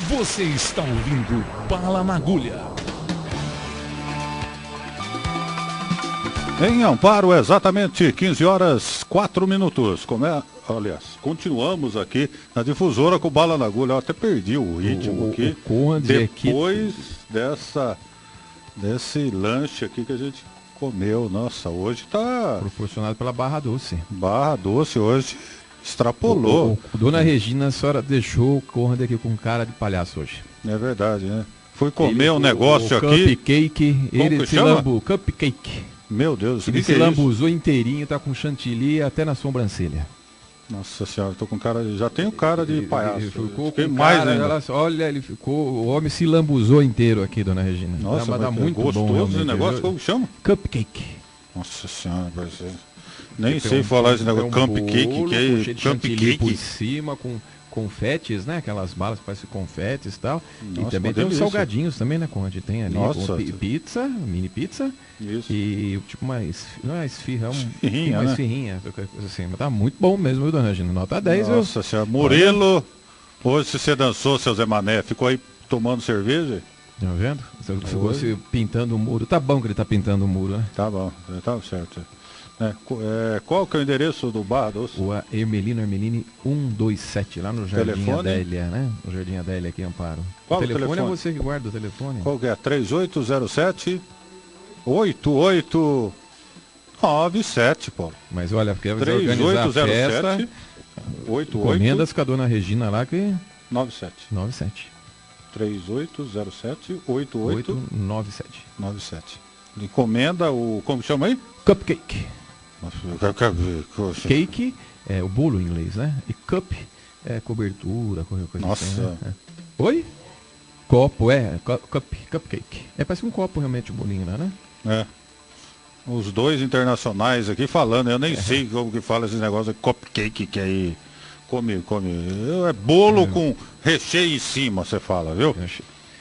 Você está ouvindo Bala na Agulha. Em Amparo, exatamente 15 horas 4 minutos. Aliás, continuamos aqui na difusora com Bala na Agulha. Eu até perdi o ritmo aqui. Depois desse lanche aqui que a gente comeu. Nossa, hoje tá... proporcionado pela Barra Doce. Barra Doce hoje extrapolou. Dona Regina, a senhora deixou o Conrad aqui com cara de palhaço hoje. É verdade, né? Fui comer um negócio aqui. Cupcake, ele se lambu, cupcake. Meu Deus, ele se lambuzou inteirinho, tá com chantilly até na sobrancelha. Nossa senhora, tô com cara de... Já tenho cara de palhaço. Ficou com mais cara, olha, ele ficou... O homem se lambuzou inteiro aqui, Dona Regina. Nossa, mas tá muito gostoso bom, esse negócio, como chama? Cupcake. Nossa senhora, parceiro. Nem sei falar esse negócio. Cupcake, que é cupcake por cima, com confetes, né? Aquelas balas que parecem confetes e tal. Nossa, e também tem os salgadinhos também, né? Onde tem ali pizza, mini pizza. Isso. E tipo uma esfirra, uma esfirrinha, assim. Mas tá muito bom mesmo, viu, Dona Regina? Nota 10. Nossa senhora, Murilo, hoje se você dançou, seu Zé Mané, ficou aí tomando cerveja? Tá vendo? Ficou se pintando o muro. Tá bom que ele tá pintando o muro, né? Tá bom, tá certo. Qual que é o endereço do Barra Doce? Rua Hermelino Hermelini 127, lá no Jardim Adélia, né? No Jardim Adélia aqui em Amparo. Qual o telefone é você que guarda o telefone? Qual que é? 3807-8897, Paulo. Mas olha, porque vai organizar a festa, 88 encomendas com a Dona Regina lá que... 97. 3807-8897. Encomenda o... Como chama aí? Cupcake. Cake é o bolo em inglês, né? E cup é cobertura, qualquer coisa assim. Né? Oi? Copo, cupcake. Parece um copo realmente o bolinho lá, né? Os dois internacionais aqui falando, eu nem sei como que fala esse negócio de cupcake, que aí come. É bolo com recheio em cima, você fala, viu?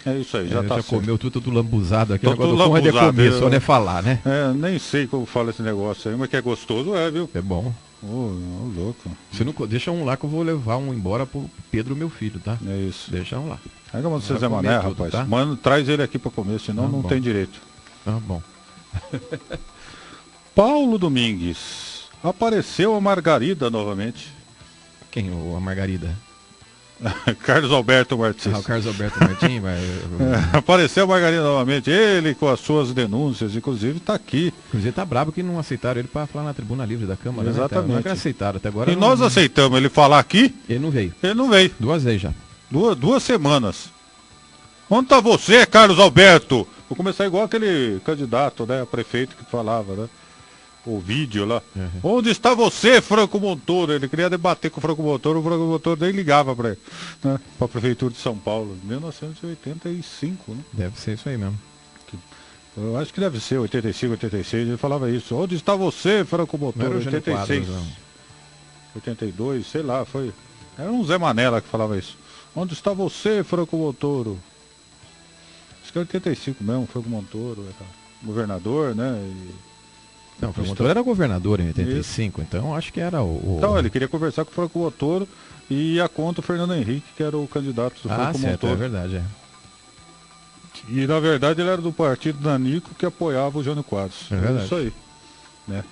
É isso aí, já tá certo. Comeu tudo lambuzado aqui, agora agora é comer, só não é falar, né? Nem sei como fala esse negócio aí, mas que é gostoso, viu? É bom. Louco. Você não, deixa um lá que eu vou levar um embora pro Pedro, meu filho, tá? É isso. Deixa um lá. Aí como você Zé Mané, rapaz. Tá? Mano, traz ele aqui para comer, senão não tem direito. Bom. Paulo Domingues. Apareceu a Margarida novamente. Quem? A Margarida? Carlos Alberto Martins. O Carlos Alberto Martins apareceu a Margarida novamente, ele com as suas denúncias, inclusive está aqui. Inclusive está bravo que não aceitaram ele para falar na tribuna livre da Câmara. Exatamente. Né? Não aceitaram até agora. E nós aceitamos ele falar aqui. Ele não veio. 2 vezes já. 2 semanas. Onde está você, Carlos Alberto? Vou começar igual aquele candidato, né, a prefeito que falava, né? O vídeo lá. Onde está você, Franco Montoro? Ele queria debater com o Franco Montoro nem ligava para ele, né? Para a Prefeitura de São Paulo, 1985, né? Deve ser isso aí mesmo. Eu acho que deve ser 85, 86, ele falava isso. Onde está você, Franco Montoro? 86. 82, sei lá, foi. Era um Zé Manela que falava isso. Onde está você, Franco Montoro? Acho que é 85 mesmo, Franco Montoro, governador, né? Não, o Franco Montoro era governador em 85, então acho que era o... Então, ele queria conversar com o Franco Montoro e ia contra o Fernando Henrique, que era o candidato do Franco Montoro. É verdade, E, na verdade, ele era do partido Nanico, que apoiava o Jânio Quadros. É verdade. Isso aí. Né?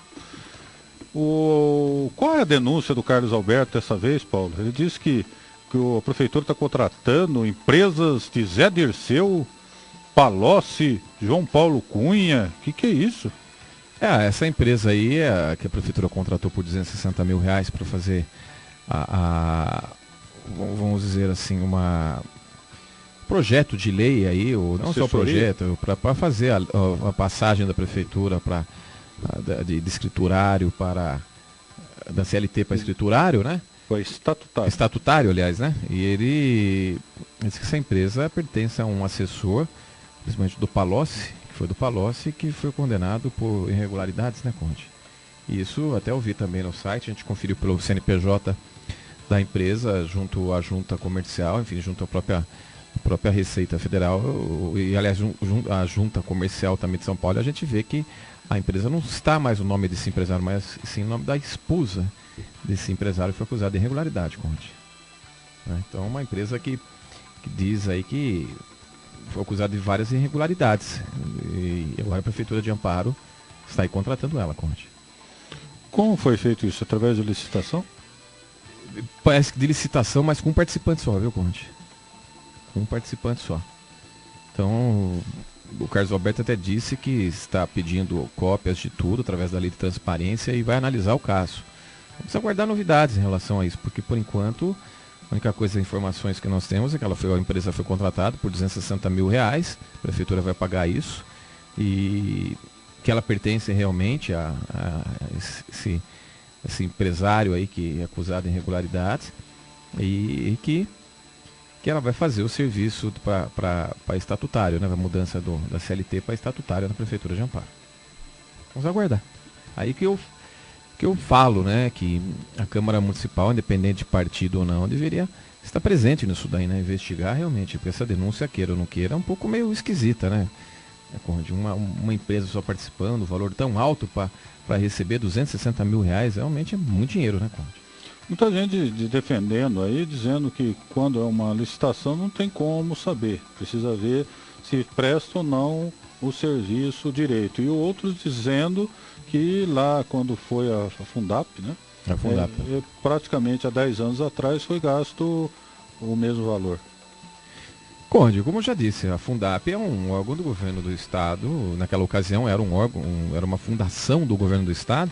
Qual é a denúncia do Carlos Alberto dessa vez, Paulo? Ele disse que a prefeitura está contratando empresas de Zé Dirceu, Palocci, João Paulo Cunha. Que é isso? Essa empresa aí, que a prefeitura contratou por R$260 mil para fazer vamos dizer assim, projeto de lei aí, ou não só projeto, para fazer a passagem da prefeitura de escriturário da CLT para escriturário, né? Foi estatutário. Estatutário, aliás, né? E ele disse que essa empresa pertence a um assessor, principalmente do Palocci, que foi condenado por irregularidades, né, Conde? Isso até eu vi também no site, a gente conferiu pelo CNPJ da empresa, junto à junta comercial, enfim, junto à própria Receita Federal, e aliás, a junta comercial também de São Paulo, a gente vê que a empresa não está mais o nome desse empresário, mas sim o nome da esposa desse empresário que foi acusado de irregularidade, Conde. Então, uma empresa que que diz aí que foi acusado de várias irregularidades. E agora a Prefeitura de Amparo está aí contratando ela, Conde. Como foi feito isso? Através de licitação? Parece que de licitação, mas com um participante só, viu, Conde? Com um participante só. Então, o Carlos Alberto até disse que está pedindo cópias de tudo através da lei de transparência e vai analisar o caso. Vamos aguardar novidades em relação a isso, porque por enquanto a única coisa, informações que nós temos é que a empresa foi contratada por R$260 mil, a prefeitura vai pagar isso, e que ela pertence realmente a esse empresário aí que é acusado de irregularidades, e que ela vai fazer o serviço para estatutário, né? A mudança da CLT para estatutário na Prefeitura de Amparo. Vamos aguardar. Aí que eu falo, né, que a Câmara Municipal, independente de partido ou não, deveria estar presente nisso daí, né? Investigar realmente, porque essa denúncia, queira ou não queira, é um pouco meio esquisita, né? De uma empresa só participando, valor tão alto para receber R$260 mil, realmente é muito dinheiro, né, Conde? Muita gente defendendo aí, dizendo que quando é uma licitação não tem como saber. Precisa ver se presta ou não o serviço direito. E outros dizendo que lá quando foi a Fundap, né? A Fundap. Praticamente há 10 anos atrás foi gasto o mesmo valor. Conde, como eu já disse, a Fundap é um órgão do governo do estado. Naquela ocasião era um órgão, era uma fundação do governo do estado.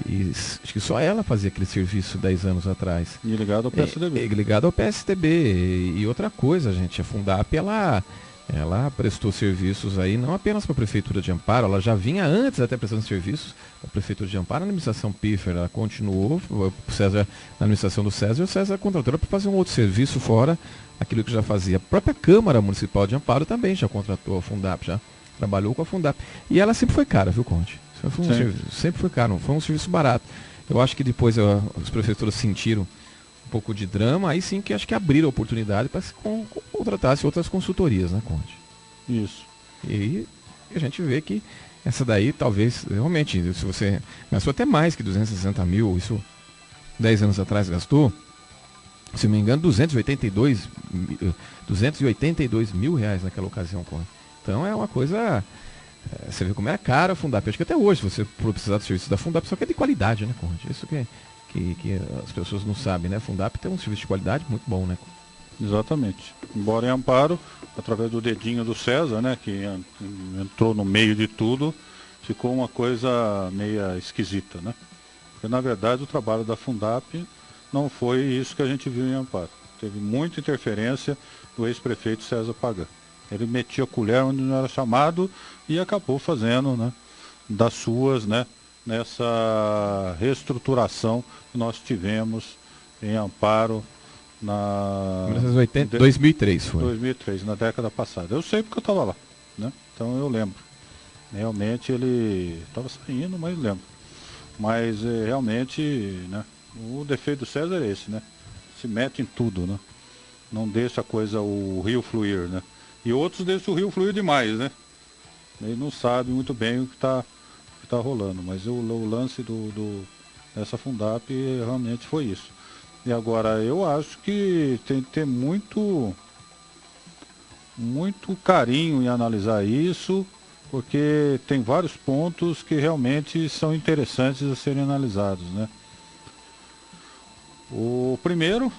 E acho que só ela fazia aquele serviço 10 anos atrás. E ligado ao PSDB. Ligado ao PSDB. E outra coisa, gente, a Fundap, ela prestou serviços aí não apenas para a Prefeitura de Amparo, ela já vinha antes até prestando serviços para a Prefeitura de Amparo, na administração Piffer, ela continuou, na administração do César, e o César contratou ela para fazer um outro serviço fora aquilo que já fazia. A própria Câmara Municipal de Amparo também já contratou a Fundap, já trabalhou com a Fundap. E ela sempre foi cara, viu, Conde? Sempre foi caro, não foi um serviço barato. Eu acho que depois as prefeituras sentiram um pouco de drama, aí sim que acho que abriram a oportunidade para se contratasse outras consultorias, né, Conde? Isso. E a gente vê que essa daí talvez, realmente, se você gastou até mais que 260 mil, isso 10 anos atrás gastou, se não me engano, 282 mil reais naquela ocasião, Conde. Então é uma coisa... Você vê como é caro a Fundap. Acho que até hoje, se você for precisar do serviço da Fundap, só que é de qualidade, né, Conde? Isso que as pessoas não sabem, né? A Fundap tem um serviço de qualidade muito bom, né? Exatamente. Embora em Amparo, através do dedinho do César, né, que entrou no meio de tudo, ficou uma coisa meia esquisita, né? Porque, na verdade, o trabalho da Fundap não foi isso que a gente viu em Amparo. Teve muita interferência do ex-prefeito César Pagan. Ele metia a colher onde não era chamado e acabou fazendo, né, das suas, né, nessa reestruturação que nós tivemos em Amparo na 2003 foi. 2003, na década passada. Eu sei porque eu estava lá, né? Então eu lembro. Realmente ele estava saindo, mas lembro. Mas realmente, né, o defeito do César é esse, né? Se mete em tudo, né? Não deixa a coisa, o rio fluir, né? E outros deixam o rio fluir demais, né? Ele não sabe muito bem o que tá rolando, mas o lance dessa Fundap realmente foi isso. E agora, eu acho que tem que ter muito carinho em analisar isso, porque tem vários pontos que realmente são interessantes a serem analisados, né? O primeiro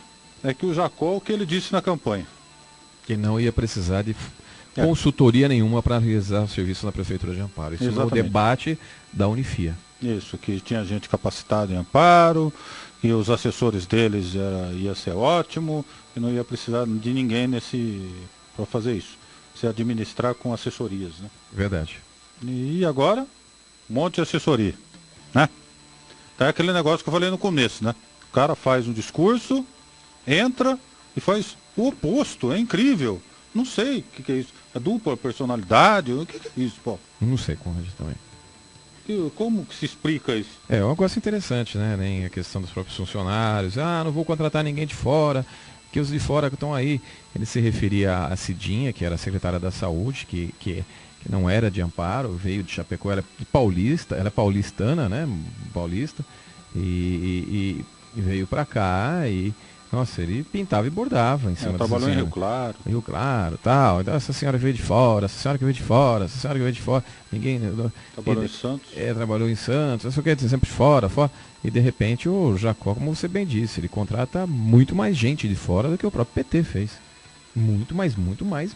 é que o Jacó, o que ele disse na campanha, que não ia precisar de consultoria nenhuma para realizar o serviço na Prefeitura de Amparo. Isso no debate da Unifia. Isso, que tinha gente capacitada em Amparo, que os assessores deles ia ser ótimo, que não ia precisar de ninguém para fazer isso. Se administrar com assessorias, né? Verdade. E agora, um monte de assessoria, né? Então é aquele negócio que eu falei no começo, né? O cara faz um discurso, entra e faz o oposto, é incrível. Não sei o que é isso. É dupla personalidade? O que é isso, pô? Não sei, Conrad, também. Como que se explica isso? É um negócio interessante, né? Nem a questão dos próprios funcionários. Não vou contratar ninguém de fora, que os de fora que estão aí. Ele se referia a Cidinha, que era a secretária da Saúde, que não era de Amparo, veio de Chapecó, ela é paulistana, né? Paulista. E veio para cá e Nossa, ele pintava e bordava em cima dessa trabalhou em senhora. Rio Claro. Rio Claro, tal. Então, essa senhora veio de fora, essa senhora que veio de fora, essa senhora que veio de fora. Ninguém... Trabalhou em Santos. Trabalhou em Santos, não sei o que, sempre fora. E de repente o Jacó, como você bem disse, ele contrata muito mais gente de fora do que o próprio PT fez. Muito mais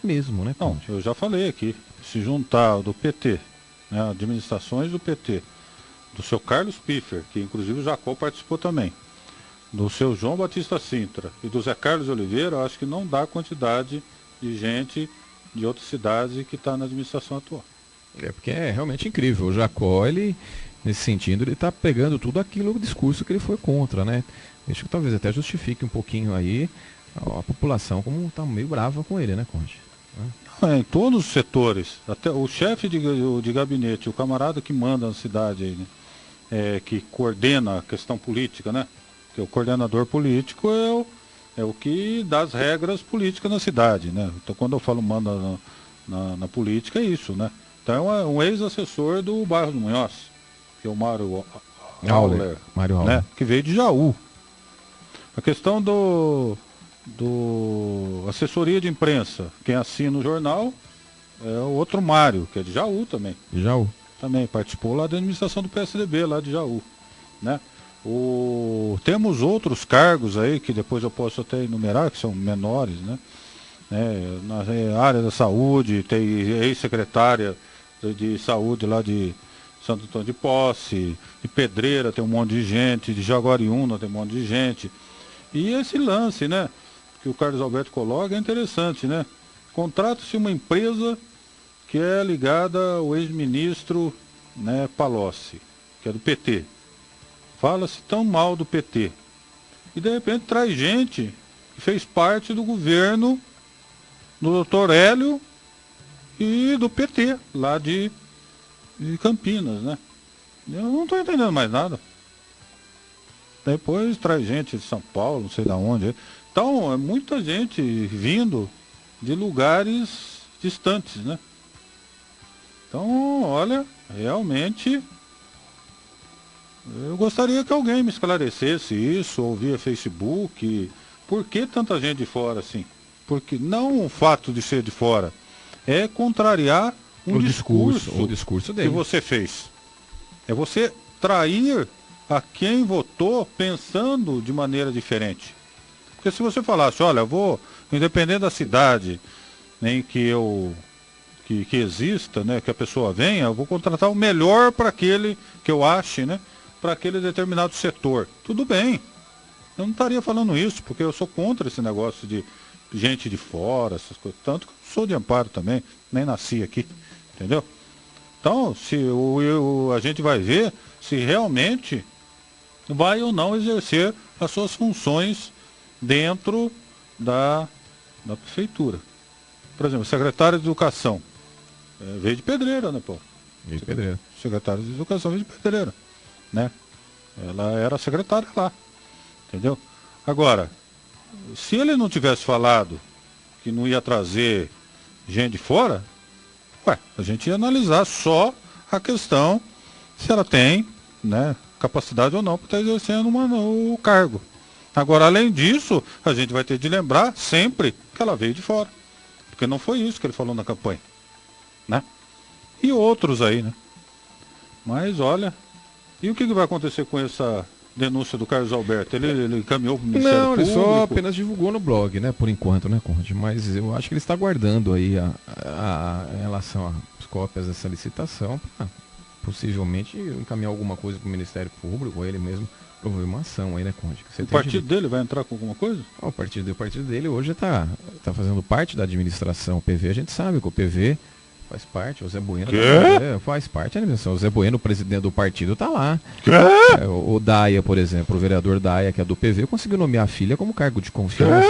mesmo, né? Não, eu já falei aqui. Se juntar do PT, né, administrações do PT, do seu Carlos Piffer, que inclusive o Jacó participou também, do seu João Batista Sintra e do Zé Carlos Oliveira, eu acho que não dá quantidade de gente de outras cidades que está na administração atual. Porque é realmente incrível. O Jacó, ele, nesse sentido, ele está pegando tudo aquilo, o discurso que ele foi contra, né? Acho que talvez até justifique um pouquinho aí a população como está meio brava com ele, né, Conde? Em todos os setores, até o chefe de gabinete, o camarada que manda na cidade aí, né? Que coordena a questão política, né? Que o coordenador político é o que dá as regras políticas na cidade, né? Então quando eu falo manda na política é isso, né? Então é um ex-assessor do bairro do Munhoz, que é o Mário Auler, né? Que veio de Jaú. A questão do assessoria de imprensa, quem assina o jornal é o outro Mário, que é de Jaú também. Jaú. Também participou lá da administração do PSDB, lá de Jaú, né? Temos outros cargos aí, que depois eu posso até enumerar, que são menores, né? Na área da saúde, tem ex-secretária de saúde lá de Santo Antônio de Posse, de Pedreira tem um monte de gente, de Jaguariúna tem um monte de gente. E esse lance, né, que o Carlos Alberto coloca é interessante, né? Contrata-se uma empresa que é ligada ao ex-ministro, né, Palocci, que é do PT. Fala-se tão mal do PT. E de repente traz gente que fez parte do governo do Dr. Hélio e do PT, lá de Campinas, né? Eu não estou entendendo mais nada. Depois traz gente de São Paulo, não sei de onde. Então, é muita gente vindo de lugares distantes, né? Então, olha, realmente... Eu gostaria que alguém me esclarecesse isso, ou via Facebook. Por que tanta gente de fora assim? Porque não o fato de ser de fora, é contrariar o discurso dele que você fez. É você trair a quem votou pensando de maneira diferente. Porque se você falasse, olha, eu vou, independente da cidade em que exista, né, que a pessoa venha, eu vou contratar o melhor para aquele que eu ache, né? Para aquele determinado setor. Tudo bem. Eu não estaria falando isso, porque eu sou contra esse negócio de gente de fora, essas coisas. Tanto que eu sou de Amparo também, nem nasci aqui. Entendeu? Então, se a gente vai ver se realmente vai ou não exercer as suas funções dentro da prefeitura. Por exemplo, secretário de Educação. Veio de Pedreira, né, Paulo? Veio de Pedreira. Secretário de Educação veio de Pedreira. Né? Ela era secretária lá, entendeu? Agora, se ele não tivesse falado que não ia trazer gente de fora, a gente ia analisar só a questão se ela tem, né, capacidade ou não para estar exercendo o cargo. Agora, além disso, a gente vai ter de lembrar sempre que ela veio de fora, porque não foi isso que ele falou na campanha, né? E outros aí, né? Mas olha... E o que vai acontecer com essa denúncia do Carlos Alberto? Ele encaminhou para o Ministério Público? Não, ele só apenas divulgou no blog, né, por enquanto, né, Conde? Mas eu acho que ele está guardando aí em relação às cópias dessa licitação para possivelmente encaminhar alguma coisa para o Ministério Público, ou ele mesmo promover uma ação aí, né, Conde? O partido dele vai entrar com alguma coisa? O partido dele hoje está fazendo parte da administração. O PV, a gente sabe que o PV... Faz parte, o Zé Bueno faz parte da administração. O Zé Bueno, o presidente do partido, está lá. O Daia, por exemplo, o vereador Daia, que é do PV, conseguiu nomear a filha como cargo de confiança.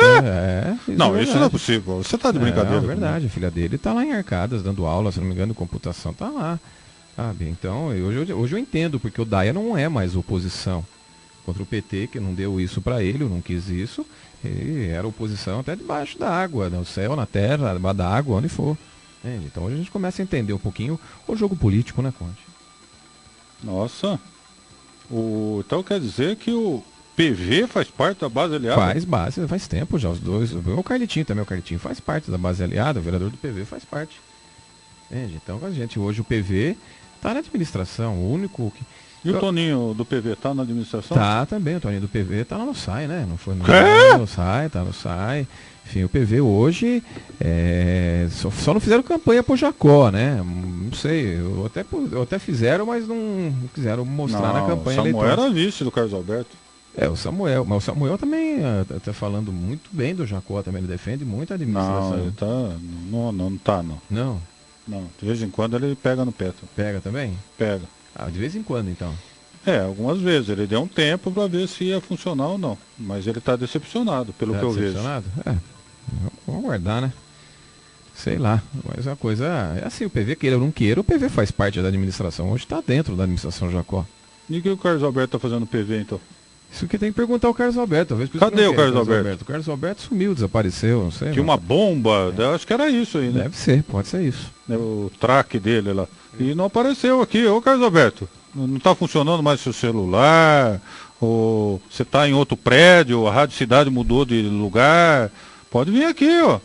Não, isso não é possível. Você está de brincadeira. É verdade, a filha dele está lá em Arcadas, dando aula, se não me engano, computação, está lá. Sabe? Então, hoje eu entendo, porque o Daia não é mais oposição contra o PT, que não deu isso para ele, não quis isso. Ele era oposição até debaixo da água, no céu, na terra, debaixo da água, onde for. Então hoje a gente começa a entender um pouquinho o jogo político, né, Conde? Nossa. Então quer dizer que PV faz parte da base aliada? Faz tempo já, os dois. O Carlitinho também, o Carlitinho faz parte da base aliada, o vereador do PV faz parte. Entende? Então, a gente hoje, o PV está na administração, o único que... E o Toninho do PV tá na administração? Tá também, o Toninho do PV tá lá no SAI, né? Não foi no SAI, tá no SAI. Enfim, o PV hoje só não fizeram campanha pro Jacó, né? Não sei, até fizeram, mas não quiseram mostrar na campanha eleitoral. O Samuel era vice do Carlos Alberto. O Samuel, mas o Samuel também tá falando muito bem do Jacó, também ele defende muito a administração. Não, ele tá, não tá, não. Não? Não, de vez em quando ele pega no pé. Pega também? Pega. De vez em quando, então. Algumas vezes. Ele deu um tempo para ver se ia funcionar ou não. Mas ele está decepcionado, pelo que eu vejo. Vamos aguardar, né? Sei lá. Mas a coisa é assim, o PV, queira ou não queira, o PV faz parte da administração. Hoje está dentro da administração Jacó. E o que o Carlos Alberto está fazendo no PV, então? Isso que tem que perguntar ao Carlos Alberto. Talvez Cadê o Carlos Alberto? O Carlos Alberto sumiu, desapareceu, não sei. Tinha uma bomba, acho que era isso aí, né? Deve ser, pode ser isso. O traque dele lá. E não apareceu aqui. Ô, Carlos Alberto, não está funcionando mais seu celular, ou você está em outro prédio, a Rádio Cidade mudou de lugar. Pode vir aqui, ó.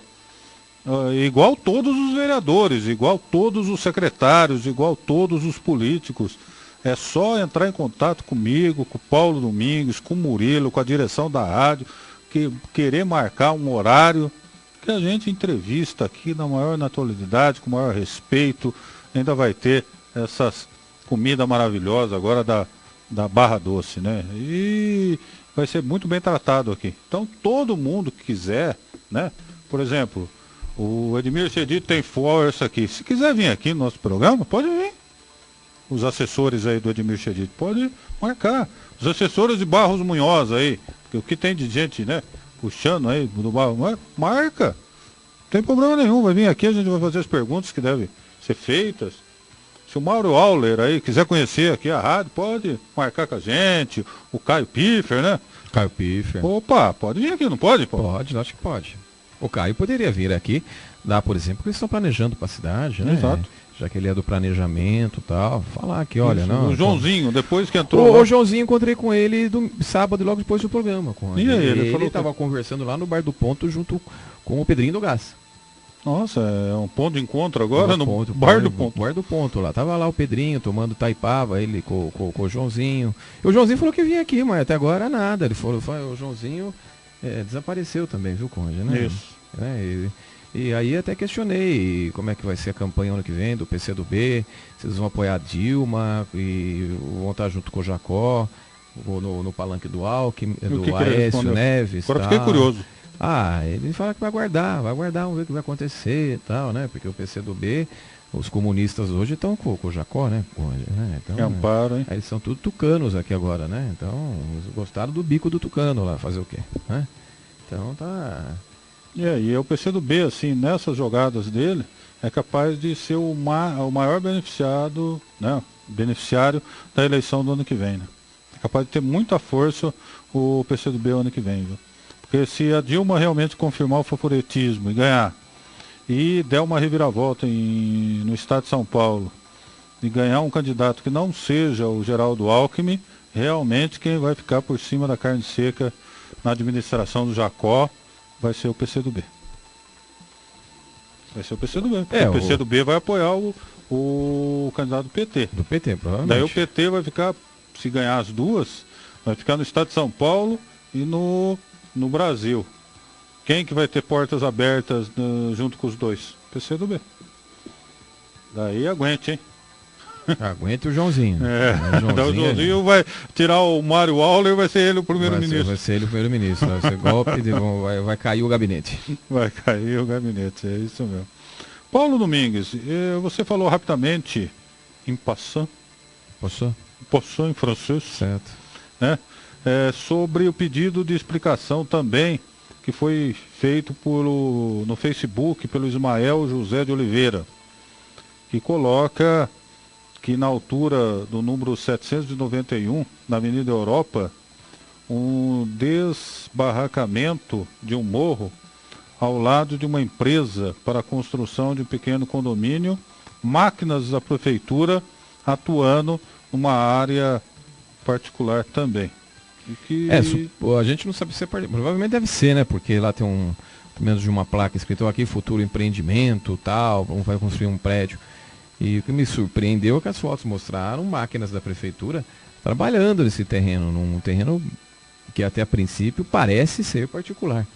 Igual todos os vereadores, igual todos os secretários, igual todos os políticos. É só entrar em contato comigo, com o Paulo Domingues, com o Murilo, com a direção da rádio, querer marcar um horário que a gente entrevista aqui na maior naturalidade, com o maior respeito. Ainda vai ter essas comida maravilhosa agora da Barra Doce, né? E vai ser muito bem tratado aqui. Então todo mundo que quiser, né? Por exemplo, o Edmir Chedid tem força aqui. Se quiser vir aqui no nosso programa, pode vir. Os assessores aí do Edmir Chedid, pode marcar. Os assessores de Barros Munhoz aí, porque o que tem de gente, né? Puxando aí do Barros, marca. Não tem problema nenhum, vai vir aqui, a gente vai fazer as perguntas que devem ser feitas. Se o Mauro Auler aí quiser conhecer aqui a rádio, pode marcar com a gente. O Caio Piffer, né? Caio Piffer. Opa, pode vir aqui, não pode? Pode, acho que pode. O Caio poderia vir aqui, dar, por exemplo, que eles estão planejando para a cidade, né? Exato. Já que ele é do planejamento e tal. Falar aqui, olha, isso, não. O Joãozinho, depois que entrou. O Joãozinho, encontrei com ele sábado, logo depois do programa. E aí, ele estava conversando lá no Bar do Ponto junto com o Pedrinho do Gás. Nossa, é um ponto de encontro agora no Bar do Ponto. Bar do Ponto lá. Tava lá o Pedrinho tomando taipava, ele com o Joãozinho. E o Joãozinho falou que vinha aqui, mas até agora nada. Ele falou, o Joãozinho desapareceu também, viu, Conde, né? Isso. E aí até questionei como é que vai ser a campanha ano que vem do PCdoB, se eles vão apoiar a Dilma e vão estar junto com o Jacó, no palanque do Alckmin, do Aécio Neves. Agora fiquei curioso. Ele fala que vai aguardar, vamos ver o que vai acontecer e tal, né? Porque o PCdoB, os comunistas hoje estão com o Jacó, né? Então, que amparo, hein? Eles são tudo tucanos aqui agora, né? Então, eles gostaram do bico do tucano lá, fazer o quê? Né? Então tá... E aí, o PCdoB, assim, nessas jogadas dele, é capaz de ser o maior beneficiário da eleição do ano que vem, né? É capaz de ter muita força o PCdoB ano que vem, viu? Porque se a Dilma realmente confirmar o favoritismo e ganhar, e der uma reviravolta no estado de São Paulo, e ganhar um candidato que não seja o Geraldo Alckmin, realmente quem vai ficar por cima da carne seca na administração do Jacó vai ser o PCdoB. Vai ser o PCdoB. O PCdoB vai apoiar o candidato do PT. Do PT, provavelmente. Daí o PT vai ficar, se ganhar as duas, vai ficar no estado de São Paulo e no Brasil. Quem que vai ter portas abertas junto com os dois? PCdoB. Daí aguente, hein? Aguente o Joãozinho. O Joãozinho vai tirar o Mário Auler, vai ser ele o primeiro-ministro. Vai ser ele o primeiro-ministro. Vai ser golpe, vai cair o gabinete. Vai cair o gabinete, é isso mesmo. Paulo Domingues, você falou rapidamente em passant. Passant em francês. Certo. Né? Sobre o pedido de explicação também que foi feito no Facebook pelo Ismael José de Oliveira, que coloca que na altura do número 791, na Avenida Europa, um desbarracamento de um morro ao lado de uma empresa para a construção de um pequeno condomínio, máquinas da prefeitura atuando numa área particular também. Que... A gente não sabe se provavelmente deve ser, né? Porque lá tem menos de uma placa escrita aqui, futuro empreendimento, tal, vai construir um prédio. E o que me surpreendeu é que as fotos mostraram máquinas da prefeitura trabalhando nesse terreno, num terreno que até a princípio parece ser particular.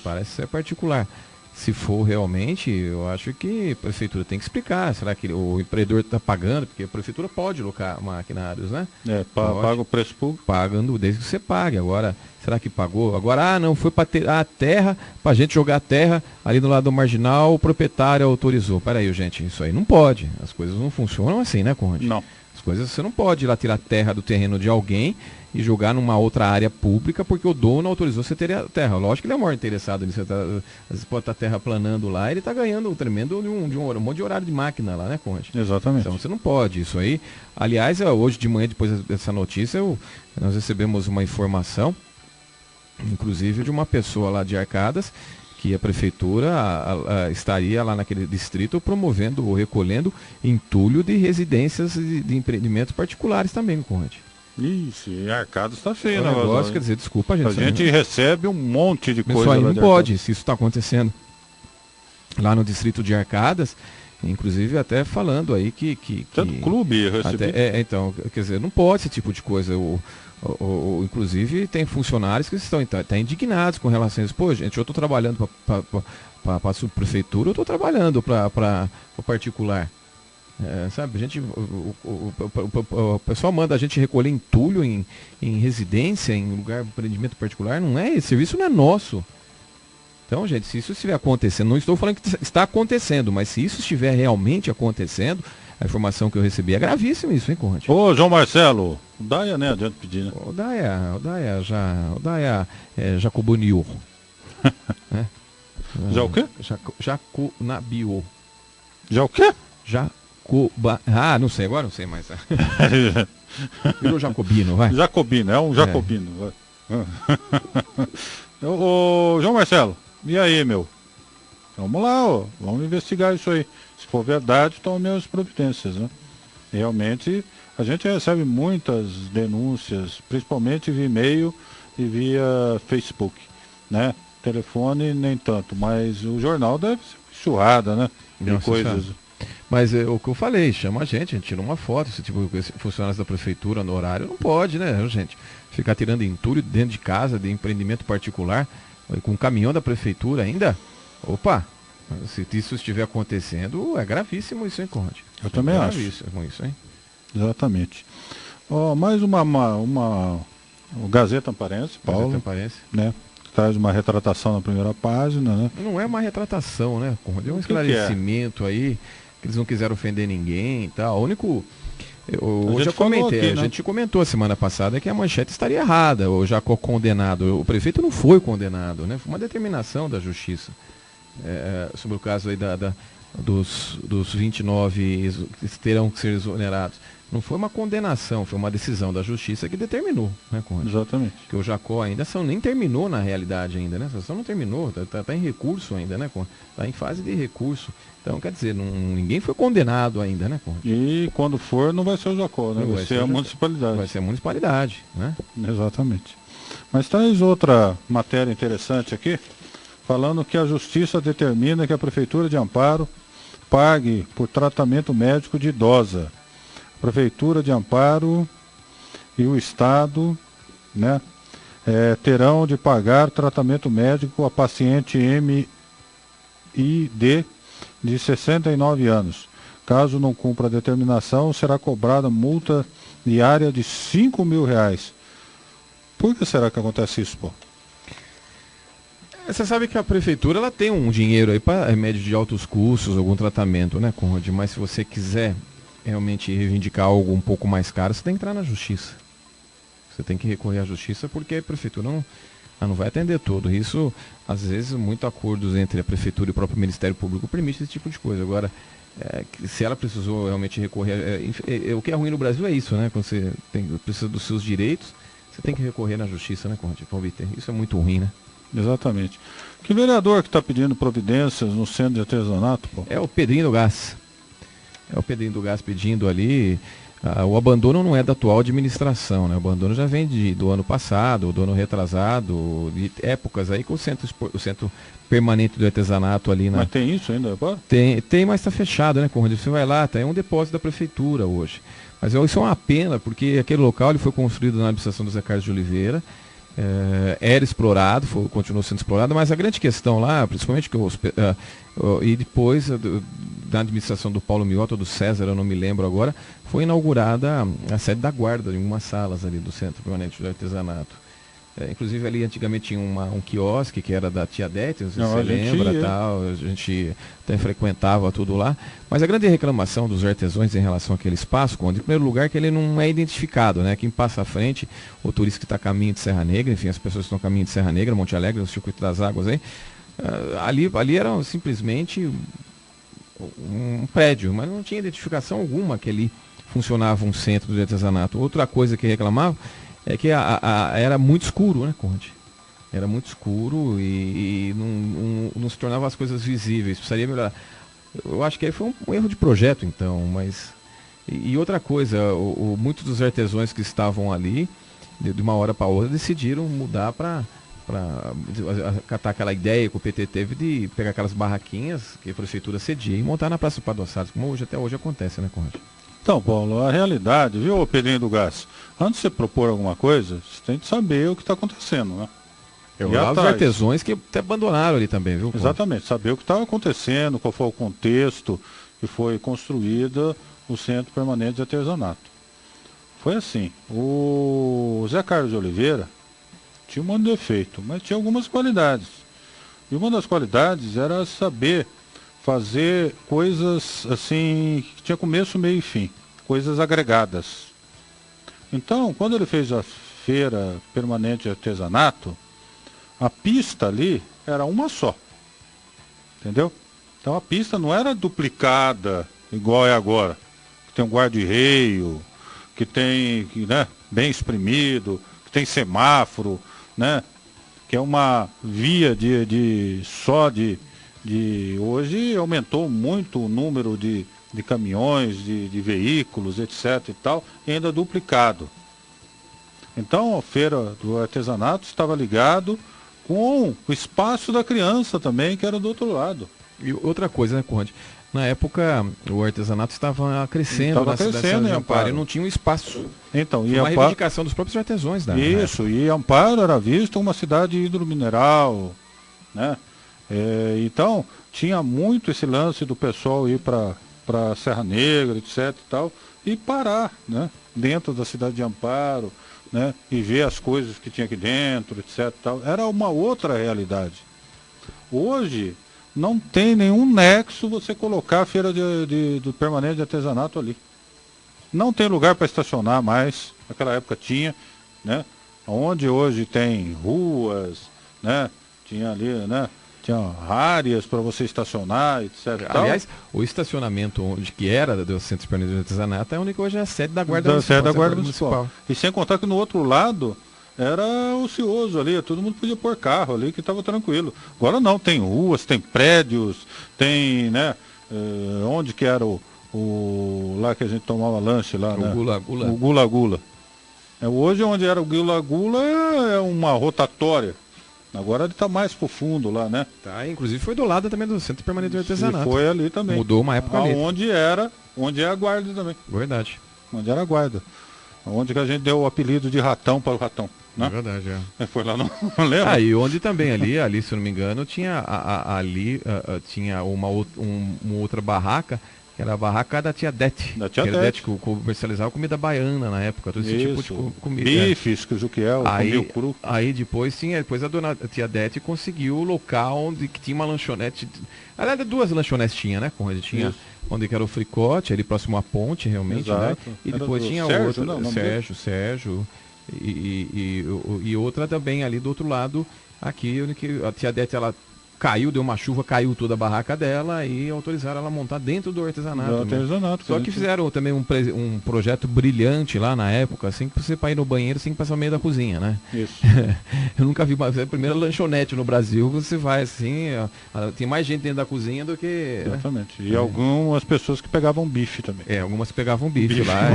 Parece ser particular. Se for realmente, eu acho que a prefeitura tem que explicar. Será que o empreendedor está pagando? Porque a prefeitura pode locar maquinários, né? Paga o preço público. Pagando desde que você pague. Agora, será que pagou? Agora, não, foi para ter a terra, para a gente jogar a terra ali do lado do marginal, o proprietário autorizou. Peraí, gente, isso aí não pode. As coisas não funcionam assim, né, Conde? Não. As coisas, você não pode ir lá tirar a terra do terreno de alguém e jogar numa outra área pública porque o dono autorizou você ter a terra. Lógico que ele é o maior interessado nisso. Às vezes pode estar terra planando lá, ele está ganhando um tremendo de um monte de horário de máquina lá, né, Conde? Exatamente. Então você não pode isso aí. Aliás, hoje de manhã, depois dessa notícia, nós recebemos uma informação, inclusive de uma pessoa lá de Arcadas, que a prefeitura estaria lá naquele distrito promovendo ou recolhendo entulho de residências de empreendimentos particulares também, Conde. Isso, e Arcadas está feio, né? Negócio, quer dizer, desculpa, gente. A gente recebe um monte de coisa. Isso aí não pode, se isso está acontecendo lá no distrito de Arcadas, inclusive até falando aí que do clube recebi. Então, quer dizer, não pode esse tipo de coisa. Inclusive tem funcionários que estão indignados com relação a isso. Pô, gente, eu estou trabalhando para a subprefeitura, eu estou trabalhando para o particular. Sabe, a gente, o pessoal manda a gente recolher entulho em residência, em lugar de empreendimento particular, esse serviço não é nosso. Então, gente, se isso estiver acontecendo, não estou falando que está acontecendo, mas se isso estiver realmente acontecendo, a informação que eu recebi é gravíssima isso, hein, Conde? Ô, João Marcelo, o Daia, né, adianta pedir, né? O Daia Jacoboniu. Já o quê? Jaconabiu. Já o quê? Não sei, agora não sei mais. Virou jacobino, vai. Jacobino, é um jacobino. Ô, João Marcelo, e aí, meu? Vamos lá, vamos investigar isso aí. Se for verdade, tome as providências, né? Realmente, a gente recebe muitas denúncias, principalmente via e-mail e via Facebook, né? Telefone nem tanto, mas o jornal deve ser enxurrada, né? De coisas. Mas o que eu falei, chama a gente tira uma foto, esse tipo de funcionários da prefeitura no horário, não pode, né, gente? Ficar tirando entulho dentro de casa, de empreendimento particular, com um caminhão da prefeitura ainda. Opa, se isso estiver acontecendo, é gravíssimo isso, hein, Conde? Eu também acho. Gravíssimo isso, hein? Exatamente. Mais o Gazeta Amparense, Paulo. Gazeta Amparense. Né? Traz uma retratação na primeira página, né? Não é uma retratação, né, Conde? É um esclarecimento aí, que eles não quiseram ofender ninguém e tal. O único... Eu já comentei, aqui, né? A gente comentou a semana passada que a manchete estaria errada, o Jacó condenado. O prefeito não foi condenado, né? Foi uma determinação da justiça sobre o caso aí dos 29 que terão que ser exonerados. Não foi uma condenação, foi uma decisão da justiça que determinou, né, Conde? Exatamente. Que o Jacó ainda nem terminou na realidade ainda, né? A ação não terminou, está em recurso ainda, né, Conde? Está em fase de recurso. Então, quer dizer, ninguém foi condenado ainda, né, Conde? E quando for, não vai ser o Jacó, né? Vai ser a municipalidade. Vai ser a municipalidade, né? Exatamente. Mas traz outra matéria interessante aqui, falando que a justiça determina que a Prefeitura de Amparo pague por tratamento médico de idosa. A Prefeitura de Amparo e o Estado, né, terão de pagar tratamento médico a paciente MID de 69 anos. Caso não cumpra a determinação, será cobrada multa diária de R$5.000. Por que será que acontece isso, pô? Você sabe que a prefeitura ela tem um dinheiro aí para remédio de altos custos, algum tratamento, né, Conde? Mas se você quiser realmente reivindicar algo um pouco mais caro, você tem que entrar na justiça. Você tem que recorrer à justiça porque a prefeitura não vai atender tudo. Isso, às vezes, muito acordos entre a prefeitura e o próprio Ministério Público permite esse tipo de coisa. Agora, se ela precisou realmente recorrer... o que é ruim no Brasil é isso, né? Quando você precisa dos seus direitos, você tem que recorrer na justiça, né, Conde? Para obter. Isso é muito ruim, né? Exatamente. Que vereador que está pedindo providências no centro de artesanato, pô? É o Pedrinho do Gás. É o Pedrinho do Gás pedindo ali... O abandono não é da atual administração, né? O abandono já vem do ano passado, do ano retrasado, de épocas aí com o centro permanente do artesanato ali na... Mas tem isso ainda agora? Tem, mas está fechado, né, Conrado? Você vai lá, tem um depósito da prefeitura hoje. Mas isso é uma pena, porque aquele local ele foi construído na administração do Zé Carlos de Oliveira, era explorado, continuou sendo explorado, mas a grande questão lá, principalmente e depois da administração do Paulo Miota, do César, eu não me lembro agora, foi inaugurada a sede da guarda em algumas salas ali do Centro Permanente do Artesanato. Inclusive ali antigamente tinha um quiosque que era da tia Dete, não sei se você lembra, tal, a gente até frequentava tudo lá, mas a grande reclamação dos artesãos em relação àquele espaço, em primeiro lugar, que ele não é identificado, né? Quem passa à frente, o turista que está a caminho de Serra Negra, enfim, as pessoas que estão a caminho de Serra Negra, Monte Alegre, no Circuito das Águas aí, ali era simplesmente um prédio, mas não tinha identificação alguma que ali funcionava um centro de artesanato. Outra coisa que reclamava é que era muito escuro, né, Conde? Era muito escuro e não se tornava as coisas visíveis. Precisaria melhorar. Eu acho que aí foi um erro de projeto, então, mas... E outra coisa, muitos dos artesãos que estavam ali, de uma hora para outra, decidiram mudar para acatar aquela ideia que o PT teve de pegar aquelas barraquinhas que a prefeitura cedia e montar na Praça do Padre Salles, como até hoje acontece, né, Conde? Então, Paulo, a realidade, viu, Pedrinho do Gás? Antes de você propor alguma coisa, você tem que saber o que está acontecendo, né? Os artesãos que até abandonaram ali também, viu? Exatamente, saber o que estava acontecendo, qual foi o contexto que foi construída o Centro Permanente de Artesanato. Foi assim, o Zé Carlos de Oliveira tinha um monte de defeito, mas tinha algumas qualidades. E uma das qualidades era saber fazer coisas assim, que tinha começo, meio e fim, coisas agregadas. Então, quando ele fez a Feira Permanente de Artesanato, a pista ali era uma só, entendeu? Então a pista não era duplicada igual é agora, que tem um guarda-reio, que tem, né, bem exprimido, que tem semáforo, né, que é uma via hoje aumentou muito o número de caminhões, de veículos, etc. e tal, e ainda duplicado. Então a feira do artesanato estava ligado com o espaço da criança também, que era do outro lado. E outra coisa, né, Conde? Na época o artesanato estava crescendo na cidade de Amparo, e não tinha um espaço. Então, e uma reivindicação dos próprios artesãos, né? Isso, e Amparo era visto uma cidade hidromineral, né? Então, tinha muito esse lance do pessoal ir para Serra Negra, etc. e tal, e parar, né, dentro da cidade de Amparo, né, e ver as coisas que tinha aqui dentro, etc. e tal. Era uma outra realidade. Hoje, não tem nenhum nexo você colocar a feira do permanente de artesanato ali. Não tem lugar para estacionar mais, naquela época tinha, né, onde hoje tem ruas, né, tinha ali, né, tinha áreas para você estacionar, etc. Aliás, o estacionamento onde que era do Centro Permanente de Artesanato é onde hoje é a sede da Guarda Municipal. Sede da Guarda Municipal. E sem contar que no outro lado era ocioso ali, todo mundo podia pôr carro ali que estava tranquilo. Agora não, tem ruas, tem prédios, tem, né, onde que era o lá que a gente tomava lanche lá, né? Gula Gula. O Gula Gula. Hoje onde era o Gula Gula é uma rotatória. Agora ele está mais pro fundo lá, né? Tá, inclusive foi do lado também do Centro Permanente de Artesanato. E foi ali também. Mudou uma época ali. Onde é a guarda também. Verdade. Onde era a guarda. Onde que a gente deu o apelido de ratão para o ratão, né? É verdade, é. Foi lá, não lembra? E onde também ali, se eu não me engano, tinha tinha uma outra barraca, que era a barraca da tia Dete. Da tia Dete. Que comercializava comida baiana na época, todo esse tipo de comida. Bifes, que o Juquiel comia cru. Aí depois a tia Dete conseguiu o local onde que tinha uma lanchonete. Aliás, duas lanchonetes tinha, né? Onde que era o Fricote, ali próximo à ponte, realmente, né? E depois tinha outra, Sérgio, e outra também ali do outro lado, aqui, onde que a tia Dete, ela caiu, deu uma chuva, caiu toda a barraca dela e autorizaram ela a montar dentro do artesanato. Do artesanato. Só que fizeram também um projeto brilhante lá na época, assim, que você para ir no banheiro você tem que passar o meio da cozinha, né? Isso. Eu nunca vi, mas é a primeira lanchonete no Brasil, você vai assim, tem mais gente dentro da cozinha do que... Exatamente. E algumas pessoas que pegavam bife também. Algumas pegavam bife lá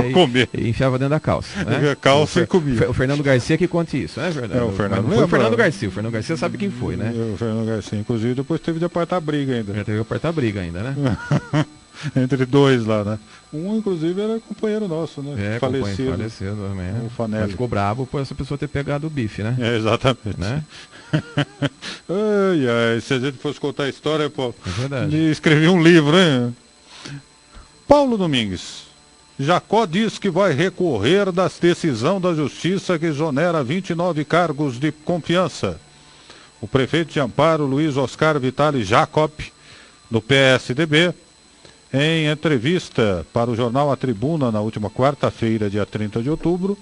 e enfiava dentro da calça. Né? Calça e comia. O Fernando Garcia que conte isso, né, verdade? O Fernando foi o Fernando Garcia. O Fernando Garcia sabe quem foi, né? O Fernando Garcia, inclusive, depois teve de apartar briga ainda. Já teve de apartar briga ainda, né? Entre dois lá, né? Um, inclusive, era companheiro nosso, né? Faleceu também. O Fanelli. Ficou bravo por essa pessoa ter pegado o bife, né? Exatamente. Né? Se a gente fosse contar a história, pô, é verdade. Escrevi um livro, hein? Paulo Domingues. Jacó diz que vai recorrer da decisão da Justiça que exonera 29 cargos de confiança. O prefeito de Amparo, Luiz Oscar Vitali Jacob, do PSDB, em entrevista para o jornal A Tribuna na última quarta-feira, dia 30 de outubro,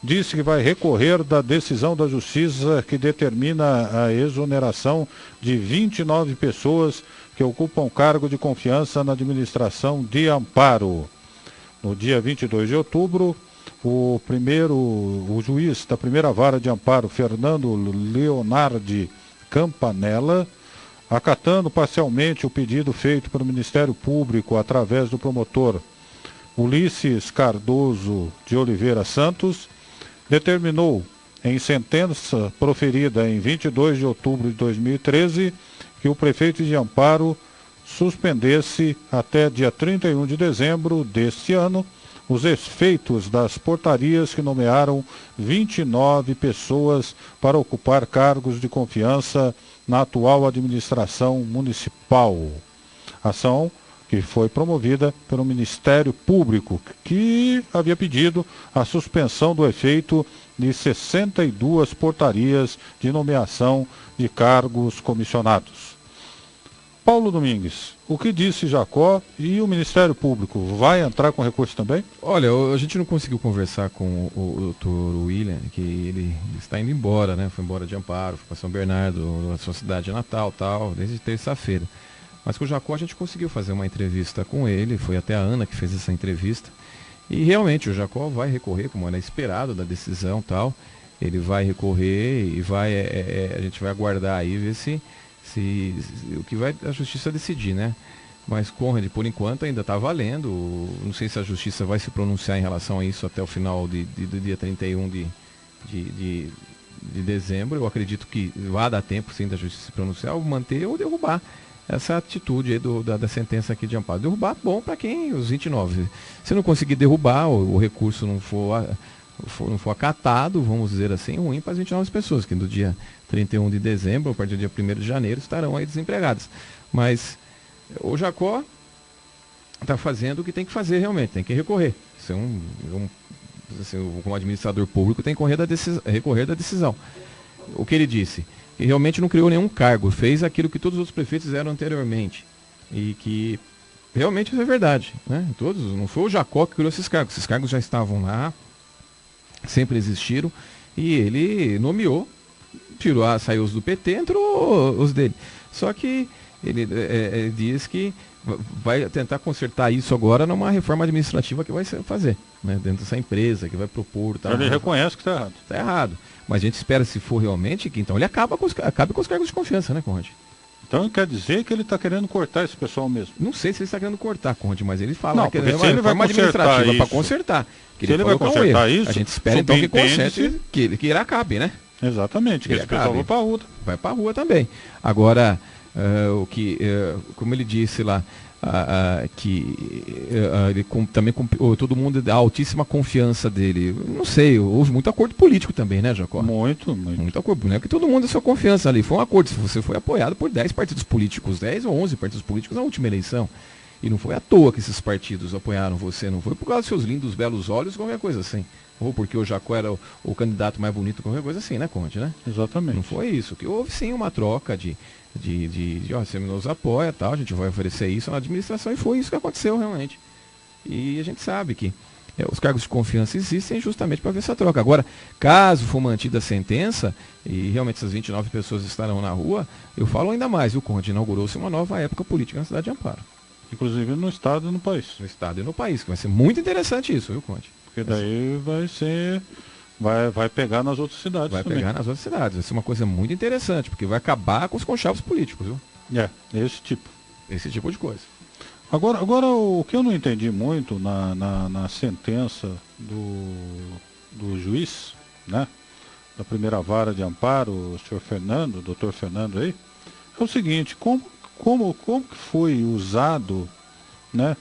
disse que vai recorrer da decisão da Justiça que determina a exoneração de 29 pessoas que ocupam cargo de confiança na administração de Amparo. No dia 22 de outubro, o juiz da primeira vara de Amparo, Fernando Leonardi Campanella, acatando parcialmente o pedido feito pelo Ministério Público através do promotor Ulisses Cardoso de Oliveira Santos, determinou, em sentença proferida em 22 de outubro de 2013, que o prefeito de Amparo suspendesse até dia 31 de dezembro deste ano os efeitos das portarias que nomearam 29 pessoas para ocupar cargos de confiança na atual administração municipal. Ação que foi promovida pelo Ministério Público, que havia pedido a suspensão do efeito de 62 portarias de nomeação de cargos comissionados. Paulo Domingues, o que disse Jacó e o Ministério Público? Vai entrar com recurso também? Olha, a gente não conseguiu conversar com o Dr. William, que ele está indo embora, né? Foi embora de Amparo, foi para São Bernardo, na sua cidade natal, desde terça-feira. Mas com o Jacó a gente conseguiu fazer uma entrevista com ele, foi até a Ana que fez essa entrevista. E realmente o Jacó vai recorrer, como era esperado da decisão tal. Ele vai recorrer e a gente vai aguardar aí, ver se o que vai a justiça decidir, né? Mas, Conrad, por enquanto ainda está valendo. Não sei se a justiça vai se pronunciar em relação a isso até o final do dia 31 de dezembro. Eu acredito que vai dar tempo, sim, da justiça se pronunciar, ou manter ou derrubar essa atitude aí da sentença aqui de Amparo. Derrubar, bom para quem? Os 29. Se não conseguir derrubar, o recurso não for acatado, vamos dizer assim, ruim para as 29 pessoas, que no dia 31 de dezembro, a partir do dia 1º de janeiro, estarão aí desempregadas. Mas o Jacó está fazendo o que tem que fazer realmente, tem que recorrer. Isso como administrador público, tem que recorrer da decisão. O que ele disse? Que realmente não criou nenhum cargo, fez aquilo que todos os outros prefeitos fizeram anteriormente. E que realmente isso é verdade, né? Não foi o Jacó que criou esses cargos já estavam lá, sempre existiram, e ele nomeou, saiu os do PT, entrou os dele. Só que ele diz que vai tentar consertar isso agora numa reforma administrativa que vai fazer, né, dentro dessa empresa, que vai propor. Tá, ele reconhece que está errado. Está errado. Mas a gente espera, se for realmente, que então ele acabe com os cargos de confiança, né, Conrad? Então quer dizer que ele está querendo cortar esse pessoal mesmo? Não sei se ele está querendo cortar, Conrad, mas ele fala que é uma reforma administrativa para consertar. Se ele vai consertar isso, a gente espera então que conserte, que ele acabe, né? Exatamente, que esse pessoal vai para a rua. Vai para a rua também. Agora, como ele disse lá, ele também todo mundo dá altíssima confiança dele. Não sei, houve muito acordo político também, né, Jacó? Muito acordo, não é que todo mundo deu sua confiança ali. Foi um acordo, você foi apoiado por 10 partidos políticos, 10 ou 11 partidos políticos na última eleição. E não foi à toa que esses partidos apoiaram você, não foi por causa dos seus lindos, belos olhos, qualquer coisa assim. Ou porque o Jacó era o candidato mais bonito, qualquer coisa assim, né, Conte, né? Exatamente. Não foi isso, que houve sim uma troca de você nos apoia, tal, a gente vai oferecer isso na administração, e foi isso que aconteceu realmente. E a gente sabe que Os cargos de confiança existem justamente para ver essa troca. Agora, caso for mantida a sentença, e realmente essas 29 pessoas estarão na rua, eu falo ainda mais, viu, Conde? Inaugurou-se uma nova época política na cidade de Amparo. Inclusive no estado e no país. No estado e no país, que vai ser muito interessante isso, viu, Conde? Porque daí vai ser... Vai pegar nas outras cidades Vai também. pegar nas outras cidades. Vai ser uma coisa muito interessante, porque vai acabar com os conchavos políticos, viu? Esse tipo. Esse tipo de coisa. Agora o que eu não entendi muito na sentença do juiz, né? Da primeira vara de amparo, o senhor Fernando, o doutor Fernando aí, é o seguinte, como que foi usado, né,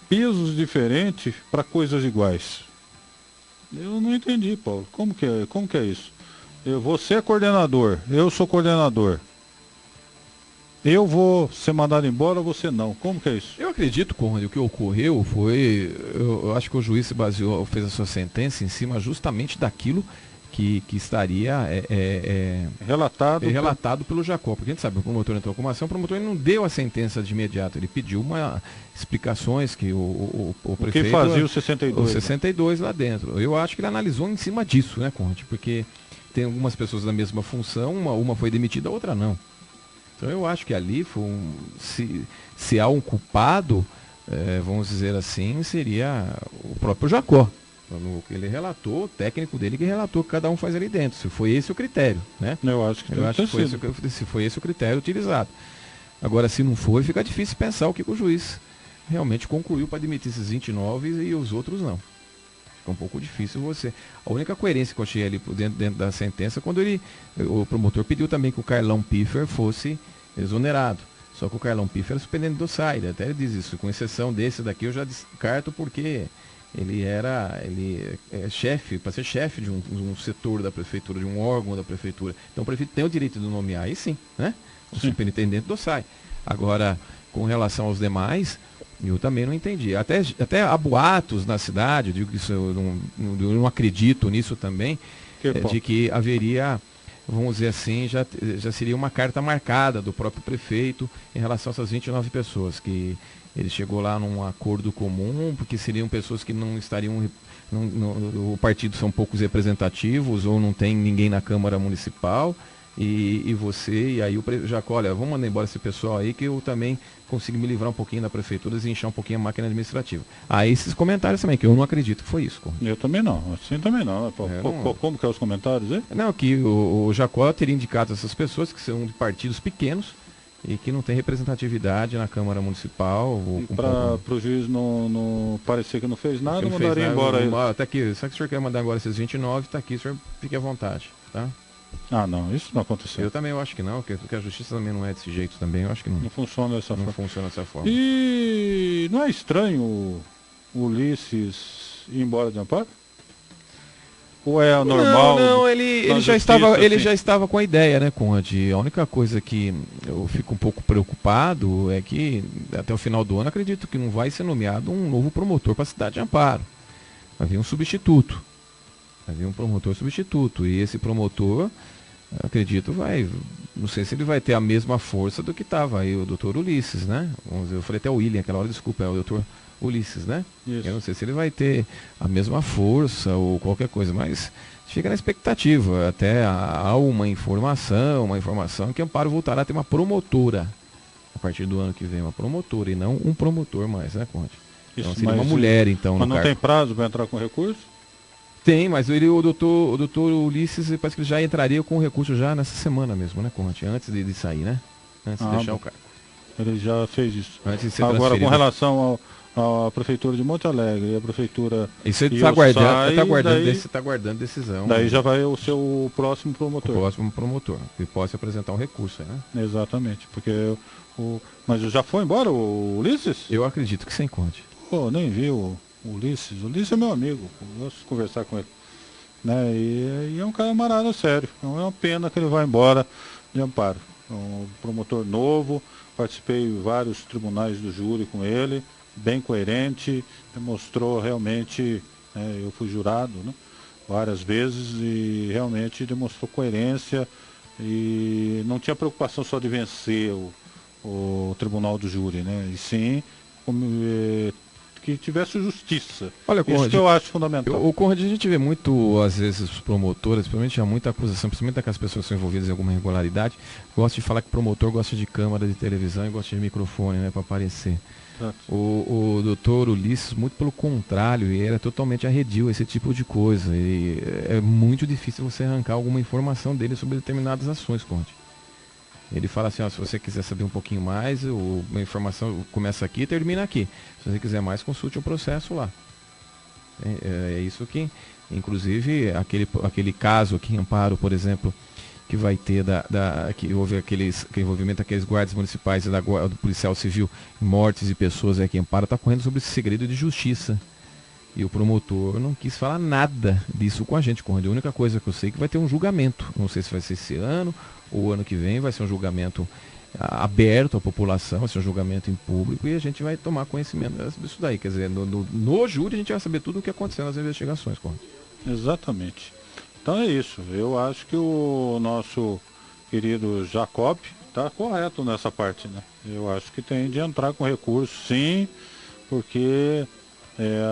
pesos diferentes para coisas iguais? Eu não entendi, Paulo. Como que é isso? Você é coordenador, eu sou coordenador. Eu vou ser mandado embora, você não. Como que é isso? Eu acredito, Conde, o que ocorreu foi... Eu acho que o juiz se baseou, fez a sua sentença em cima justamente daquilo que estaria relatado pelo Jacó. Porque a gente sabe, o promotor entrou com uma ação, o promotor não deu a sentença de imediato. Ele pediu explicações que o prefeito... O que fazia o 62? O 62 lá dentro. Eu acho que ele analisou em cima disso, né, Conde? Porque tem algumas pessoas da mesma função, uma foi demitida, a outra não. Então eu acho que ali foi se há um culpado, vamos dizer assim, seria o próprio Jacó. No que ele relatou, o técnico dele que relatou que cada um faz ali dentro. Se foi esse o critério, né? Eu acho que se foi esse o critério utilizado. Agora, se não foi, fica difícil pensar o que o juiz realmente concluiu para demitir esses 29 e os outros não. Fica um pouco difícil você. A única coerência que eu achei ali dentro da sentença, quando o promotor pediu também que o Carlão Piffer fosse exonerado. Só que o Carlão Piffer era superintendente do SAI, até ele diz isso, com exceção desse daqui eu já descarto porque ele é chefe, para ser chefe de um setor da prefeitura, de um órgão da prefeitura. Então o prefeito tem o direito de nomear, aí sim, né? O superintendente do SAI. Agora, com relação aos demais, eu também não entendi. Até há boatos na cidade, eu digo que isso, eu não acredito nisso também, de que haveria, vamos dizer assim, já seria uma carta marcada do próprio prefeito em relação a essas 29 pessoas, que ele chegou lá num acordo comum, porque seriam pessoas que não estariam, o partido são poucos representativos, ou não tem ninguém na Câmara Municipal, e aí o Jacó, olha, vamos mandar embora esse pessoal aí, que eu também consigo me livrar um pouquinho da prefeitura e inchar um pouquinho a máquina administrativa. Aí esses comentários também, que eu não acredito que foi isso. Eu também não, assim também não. Como que é os comentários aí? Não, que o Jacó teria indicado essas pessoas que são de partidos pequenos e que não tem representatividade na Câmara Municipal. Para o juiz não parecer que não fez nada, mandaria embora ele. Até aqui, só que o senhor quer mandar agora esses 29, está aqui, o senhor fique à vontade, tá? Ah, não, isso não aconteceu. Eu também acho que não, porque a justiça também não é desse jeito também, eu acho que não. Não funciona dessa forma. Não funciona dessa forma. E não é estranho o Ulisses ir embora de Amparo? Ou é normal? Não, ele já estava com a ideia, né, Conde? A única coisa que eu fico um pouco preocupado é que até o final do ano acredito que não vai ser nomeado um novo promotor para a cidade de Amparo. Vai vir um substituto. Vai vir um promotor substituto. E esse promotor, acredito, não sei se ele vai ter a mesma força do que estava aí o doutor Ulisses, né? Eu falei até o William, aquela hora, desculpa, é o doutor Ulisses, né? Isso. Eu não sei se ele vai ter a mesma força ou qualquer coisa, mas fica na expectativa. Até há uma informação que Amparo voltará a ter uma promotora a partir do ano que vem, uma promotora e não um promotor mais, né, Conde? Então seria uma mulher, então. Mas não tem prazo para entrar com recurso? Tem, mas o doutor Ulisses parece que ele já entraria com recurso já nessa semana mesmo, né, Conte? Antes de sair, né? Antes de deixar o cargo. Ele já fez isso. Antes de ser agora, com relação à Prefeitura de Monte Alegre e a Prefeitura... Isso ele está aguardando decisão. Daí já vai o seu próximo promotor. O próximo promotor, que possa apresentar um recurso, né? Exatamente, porque mas já foi embora o Ulisses? Eu acredito que sem Conte. Pô, nem vi o Ulisses. O Ulisses é meu amigo, eu gosto de conversar com ele. Né? E é um camarada sério. Então é uma pena que ele vai embora de Amparo. Um promotor novo, participei em vários tribunais do júri com ele, bem coerente, demonstrou realmente, eu fui jurado, né, várias vezes e realmente demonstrou coerência e não tinha preocupação só de vencer o tribunal do júri, né, e sim que tivesse justiça. Olha, Isso Conrad, que eu acho fundamental. O Conrad, a gente vê muito, às vezes, os promotores, principalmente há muita acusação, principalmente daquelas pessoas que são envolvidas em alguma irregularidade, gosta de falar que o promotor gosta de câmera de televisão e gosta de microfone, né, para aparecer. O doutor Ulisses, muito pelo contrário, ele era totalmente arredio a esse tipo de coisa. E é muito difícil você arrancar alguma informação dele sobre determinadas ações, Conde. Ele fala assim, ó, se você quiser saber um pouquinho mais, a informação começa aqui e termina aqui. Se você quiser mais, consulte o processo lá. É isso que, inclusive, aquele caso aqui em Amparo, por exemplo, que vai ter que houve aquele envolvimento daqueles guardas municipais e do policial civil, mortes de pessoas aqui em Amparo, está correndo sobre esse segredo de justiça. E o promotor não quis falar nada disso com a gente, Conde. A única coisa que eu sei é que vai ter um julgamento. Não sei se vai ser esse ano ou ano que vem, vai ser um julgamento aberto à população, vai ser um julgamento em público e a gente vai tomar conhecimento disso daí. Quer dizer, no júri a gente vai saber tudo o que aconteceu nas investigações, Conde. Exatamente. Então é isso. Eu acho que o nosso querido Jacob está correto nessa parte, né? Eu acho que tem de entrar com recurso, sim, porque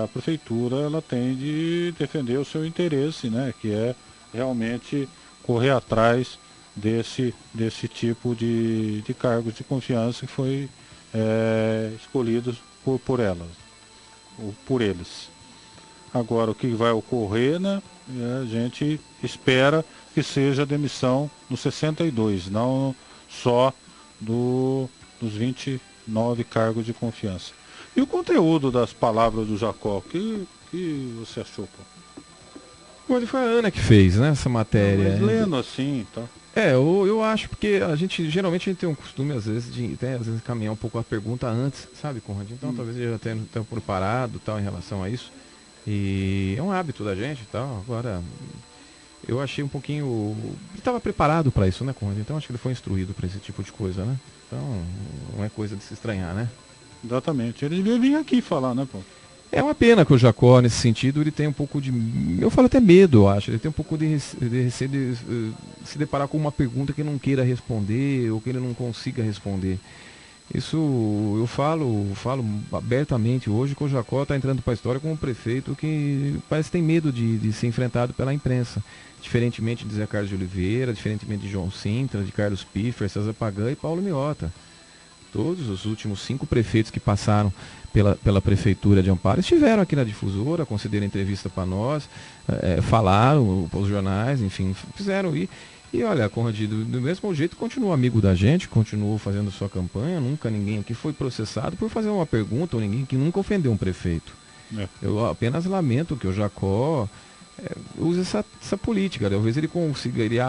a prefeitura ela tem de defender o seu interesse, né? Que é realmente correr atrás desse tipo de cargos de confiança que foi escolhidos por elas, ou por eles. Agora, o que vai ocorrer, né? A gente espera que seja a demissão no 62, não só dos 29 cargos de confiança. E o conteúdo das palavras do Jacó, que você achou, pô? Foi a Ana que fez, né, essa matéria. Mas lendo assim, tá? Eu acho, porque geralmente a gente tem um costume, às vezes, de caminhar um pouco a pergunta antes, sabe, Conrad? Então talvez ele já tenha preparado tal em relação a isso. E é um hábito da gente e tal. Agora, eu achei um pouquinho. Ele estava preparado para isso, né, Conrad? Então acho que ele foi instruído para esse tipo de coisa, né? Então, não é coisa de se estranhar, né? Exatamente. Ele devia vir aqui falar, né, pô? É uma pena que o Jacó, nesse sentido, ele tem um pouco de... Eu falo até medo, eu acho. Ele tem um pouco de receio de se deparar com uma pergunta que ele não queira responder ou que ele não consiga responder. Isso eu falo abertamente hoje que o Jacó está entrando para a história como um prefeito que parece que tem medo de ser enfrentado pela imprensa. Diferentemente de Zé Carlos de Oliveira, diferentemente de João Sintra, de Carlos Piffer, César Pagan e Paulo Miota. Todos os últimos 5 prefeitos que passaram pela Prefeitura de Amparo estiveram aqui na difusora, concederam entrevista para nós, falaram para os jornais, enfim, fizeram. E olha, Conrad, do mesmo jeito, continuou amigo da gente, continuou fazendo sua campanha, nunca ninguém aqui foi processado por fazer uma pergunta, ou ninguém que nunca ofendeu um prefeito. Eu apenas lamento que o Jacó use essa política. Talvez ele consiga, ele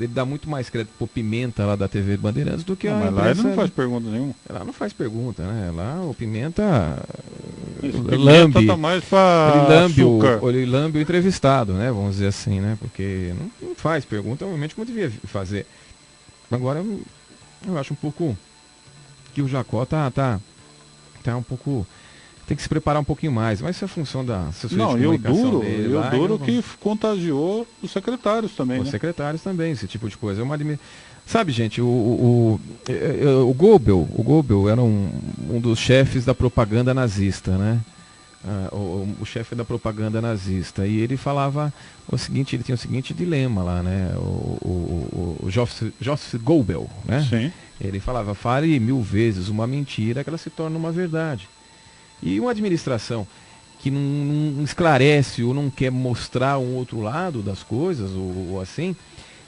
dá muito mais crédito pro Pimenta lá da TV Bandeirantes do que a imprensa. Mas lá ele não faz pergunta nenhuma. Lá não faz pergunta, né? Lá o Pimenta lambe, tá mais ele lambe o entrevistado, né? Vamos dizer assim, né? Porque não faz pergunta, obviamente, como devia fazer. Agora, eu acho um pouco que o Jacó tá um pouco... Tem que se preparar um pouquinho mais, mas isso é função da assessoria de comunicação dele. E o duro que contagiou os secretários também, os secretários também, esse tipo de coisa. Sabe, gente, o Goebbels era um dos chefes da propaganda nazista, né? O chefe da propaganda nazista. E ele falava o seguinte, ele tinha o seguinte dilema lá, né? O Joseph Goebbels, né? Sim. Ele falava, fale 1000 vezes uma mentira que ela se torna uma verdade. E uma administração que não esclarece ou não quer mostrar um outro lado das coisas, ou assim,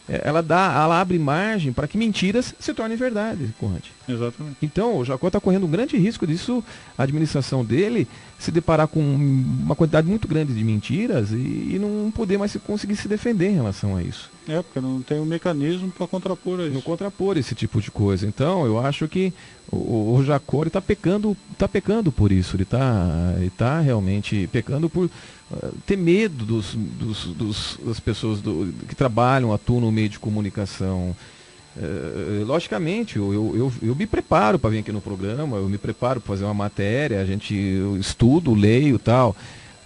ela abre margem para que mentiras se tornem verdade, Conrad. Exatamente. Então, o Jacó está correndo um grande risco disso, a administração dele se deparar com uma quantidade muito grande de mentiras e não poder mais conseguir se defender em relação a isso. Porque não tem um mecanismo para contrapor isso. Não contrapor esse tipo de coisa. Então, eu acho que o Jacó está pecando por isso. Ele está realmente pecando por ter medo das pessoas que trabalham, atuam no meio de comunicação. Logicamente, eu me preparo para vir aqui no programa, eu me preparo para fazer uma matéria, eu estudo, leio e tal,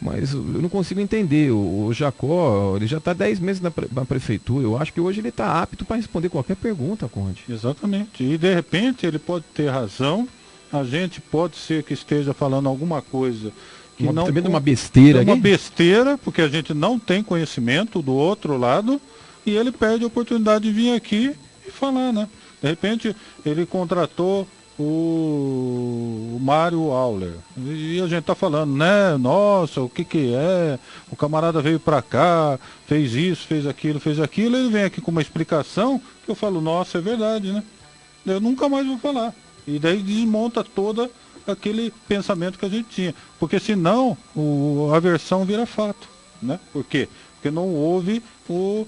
mas eu não consigo entender. O Jacó, ele já está 10 meses na prefeitura, eu acho que hoje ele está apto para responder qualquer pergunta, Conde. Exatamente, e de repente ele pode ter razão, a gente pode ser que esteja falando alguma coisa que não também de uma besteira é uma aqui? besteira, porque a gente não tem conhecimento do outro lado e ele perde a oportunidade de vir aqui e falar, né? De repente ele contratou o Mário Auler e a gente tá falando, né? Nossa, o que é? O camarada veio para cá, fez isso, fez aquilo, ele vem aqui com uma explicação que eu falo, nossa, é verdade, né? Eu nunca mais vou falar. E daí desmonta toda aquele pensamento que a gente tinha. Porque senão a versão vira fato. Né? Por quê? Porque não houve o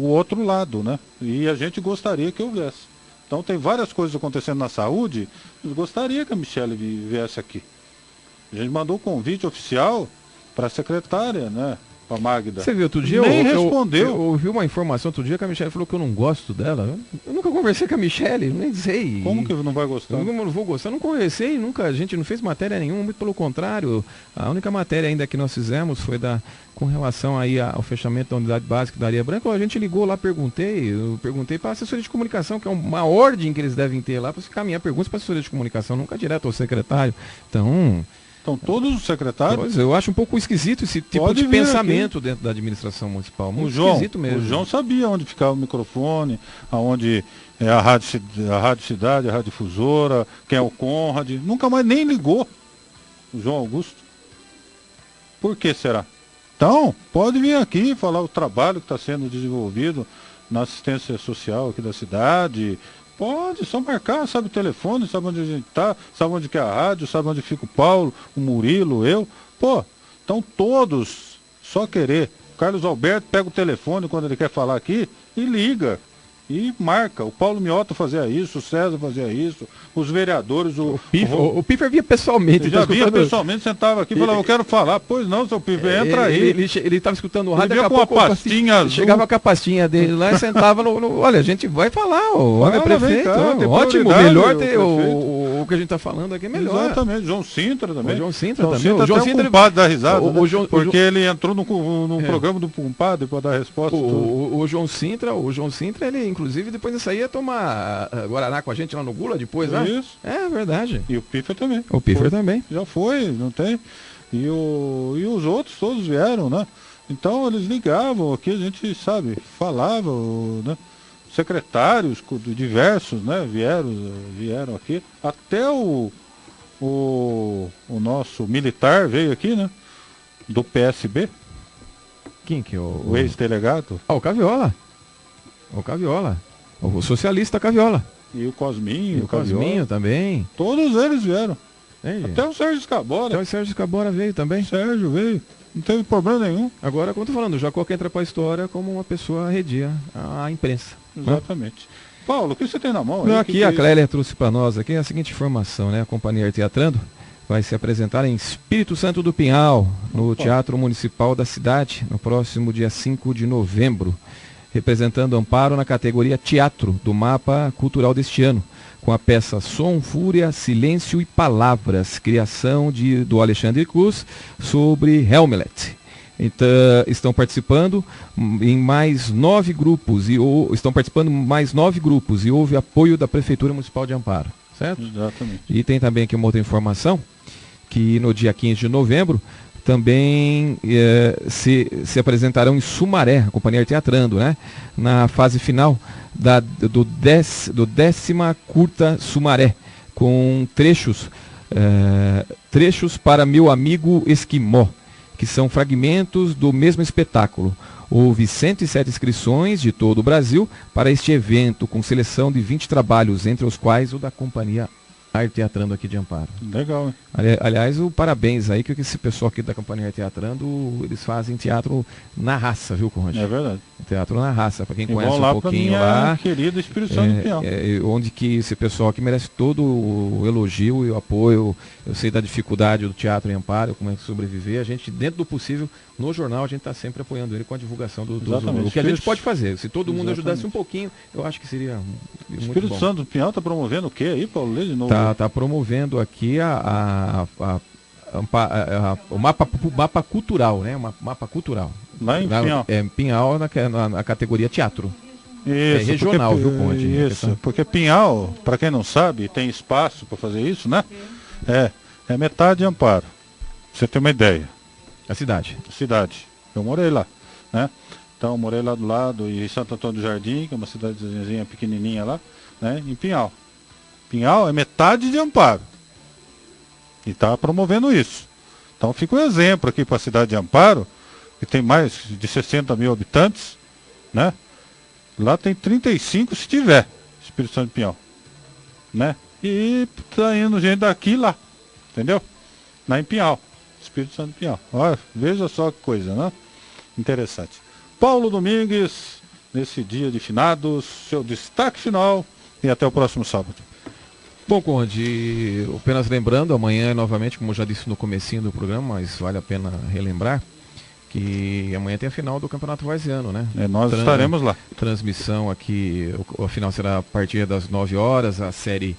outro lado. Né? E a gente gostaria que houvesse. Então tem várias coisas acontecendo na saúde. Eu gostaria que a Michele viesse aqui. A gente mandou o convite oficial para a secretária, né? A Magda. Você viu outro dia? Nem respondeu. Eu ouvi uma informação outro dia que a Michele falou que eu não gosto dela. Eu nunca conversei com a Michele, nem sei. Como que não vai gostar? Eu não vou gostar, eu não conversei nunca, a gente não fez matéria nenhuma, muito pelo contrário. A única matéria ainda que nós fizemos foi com relação aí ao fechamento da unidade básica da Areia Branca. A gente ligou lá, eu perguntei para a assessoria de comunicação, que é uma ordem que eles devem ter lá, para se caminhar perguntas para a assessoria de comunicação, nunca direto ao secretário. Então todos os secretários... Eu acho um pouco esquisito esse tipo de pensamento dentro da administração municipal. Muito esquisito mesmo. O João sabia onde ficava o microfone, aonde é a Rádio Cidade, a Rádio Difusora, quem é o Conrad. Nunca mais nem ligou o João Augusto. Por que será? Então, pode vir aqui falar o trabalho que está sendo desenvolvido na assistência social aqui da cidade. Pode, só marcar, sabe o telefone, sabe onde a gente tá, sabe onde que é a rádio, sabe onde fica o Paulo, o Murilo, eu. Pô, então todos, só querer. O Carlos Alberto pega o telefone quando ele quer falar aqui e liga. E marca. O Paulo Miota fazia isso, o César fazia isso, os vereadores, o Piffer via pessoalmente. Ele já via pessoalmente, sentava aqui e falava, eu quero falar. Pois não, seu Piffer, entra aí. Ele estava escutando o rádio, daqui a pouco com a pastinha azul. Chegava com a pastinha dele lá e sentava olha, a gente vai falar, olha, prefeito, ótimo, melhor ter o que a gente está falando aqui, é melhor. Exatamente, João Sintra também. O João Sintra também. O João Sintra, o compadre dá risada, porque ele entrou num programa do compadre para dar resposta. O João Sintra, ele inclusive depois disso aí ia tomar Guaraná com a gente lá no Gula depois, né? Isso. É verdade. E o Piffer também. O Piffer também. Já foi, não tem. E os outros todos vieram, né? Então eles ligavam aqui, a gente sabe, falava, né? Secretários diversos, né? Vieram aqui. Até o nosso militar veio aqui, né? Do PSB. Quem que é o ex-delegado? O Caviola. O socialista Caviola. E o Cosminho. E o Cosminho também. Todos eles vieram. Ei, até o Sérgio Escabora. Até o Sérgio Escabora veio também. O Sérgio veio. Não teve problema nenhum. Agora, como eu tô falando, o Jacó entra para a história como uma pessoa arredia a imprensa. Exatamente. Né? Paulo, o que você tem na mão? Aqui a Clélia trouxe para nós aqui a seguinte informação, né? A Companhia Arteatrando vai se apresentar em Espírito Santo do Pinhal, no Teatro Municipal da cidade, no próximo dia 5 de novembro. Representando Amparo na categoria Teatro do Mapa Cultural deste ano, com a peça Som, Fúria, Silêncio e Palavras, criação do Alexandre Cruz sobre Hamlet. Então, estão participando mais 9 grupos e houve apoio da Prefeitura Municipal de Amparo, certo? Exatamente. E tem também aqui uma outra informação, que no dia 15 de novembro também se apresentarão em Sumaré, a Companhia Arteatrando, né? Na fase final do 10ª Curta Sumaré, com trechos para Meu Amigo Esquimó, que são fragmentos do mesmo espetáculo. Houve 107 inscrições de todo o Brasil para este evento, com seleção de 20 trabalhos, entre os quais o da Companhia Arteatrando aqui de Amparo. Legal, hein? Aliás, parabéns aí, que esse pessoal aqui da Companhia Arteatrando, eles fazem teatro na raça, viu, Conrad? É verdade. Teatro na raça, para quem conhece lá um pouquinho lá. Querido Espírito Santo do Pinhal. Onde que esse pessoal aqui merece todo o elogio e o apoio. Eu sei da dificuldade do teatro em Amparo, como é que sobreviver. A gente, dentro do possível, no jornal, a gente está sempre apoiando ele com a divulgação do que a gente pode fazer. Se todo mundo ajudasse um pouquinho, eu acho que seria muito bom. Espírito Santo do Pinhal está promovendo o que aí, Paulo? Lê de novo. Tá promovendo aqui o mapa cultural, né? Mapa cultural. Lá em Pinhal. Pinhal na categoria teatro. Isso, regional, viu, Conde? Isso, porque Pinhal, para quem não sabe, tem espaço para fazer isso, né? É metade de Amparo. você ter uma ideia. A cidade. Eu morei lá, né? Então, eu morei lá do lado, em Santo Antônio do Jardim, que é uma cidadezinha pequenininha lá, né? Em Pinhal. Pinhal é metade de Amparo. E está promovendo isso. Então, fica um exemplo aqui para a cidade de Amparo, que tem mais de 60 mil habitantes, né? Lá tem 35 se tiver, Espírito Santo de Pinhal, né? E tá indo gente daqui lá, entendeu? Lá em Pinhal, Espírito Santo de Pinhal. Olha, veja só que coisa, né? Interessante. Paulo Domingues, nesse dia de finados, seu destaque final e até o próximo sábado. Bom, Conde, apenas lembrando, amanhã novamente, como eu já disse no comecinho do programa, mas vale a pena relembrar, que amanhã tem a final do Campeonato Varziano, né? Nós estaremos lá. Transmissão aqui, a final será a partir das 9 horas, a série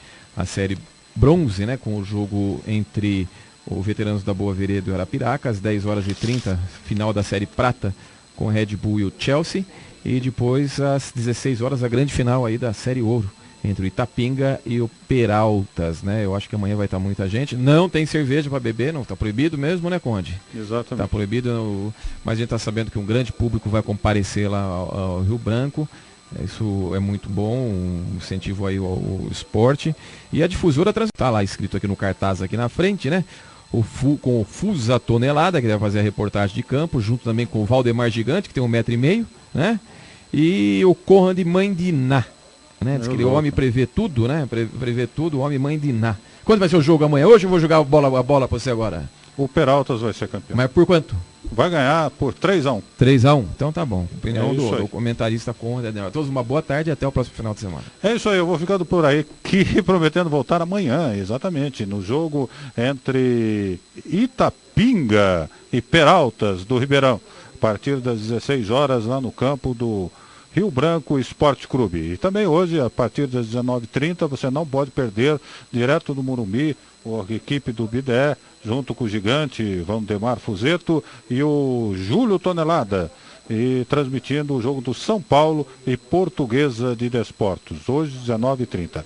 bronze, né? Com o jogo entre o Veteranos da Boa Vereda e o Arapiraca, às 10h30, final da série prata com o Red Bull e o Chelsea, e depois às 16 horas a grande final aí da série ouro, entre o Itapinga e o Peraltas, né? Eu acho que amanhã vai estar muita gente. Não tem cerveja para beber, não está proibido mesmo, né, Conde? Exatamente. Está proibido, mas a gente está sabendo que um grande público vai comparecer lá ao Rio Branco. Isso é muito bom, um incentivo aí ao esporte. E a difusora está lá escrito aqui no cartaz aqui na frente, né? Com o Fusa Tonelada, que deve fazer a reportagem de campo, junto também com o Valdemar Gigante, que tem 1,5 m, né? E o Conrad Mãe de Iná, né? Diz que o homem prevê tudo, né? Prevê tudo, o homem Mãe de Iná. Quando vai ser o jogo amanhã? Hoje eu vou jogar a bola para você agora. O Peraltas vai ser campeão. Mas por quanto? Vai ganhar por 3-1. 3-1? Então tá bom. Opinião do comentarista Conrad. A todos uma boa tarde e até o próximo final de semana. É isso aí, eu vou ficando por aí, que prometendo voltar amanhã, exatamente, no jogo entre Itapinga e Peraltas do Ribeirão, a partir das 16 horas lá no campo do Rio Branco Esporte Clube. E também hoje, a partir das 19h30, você não pode perder, direto do Morumbi, a equipe do BDE, junto com o gigante Valdemar Fuzeto e o Júlio Tonelada, e transmitindo o jogo do São Paulo e Portuguesa de Desportos, hoje 19h30.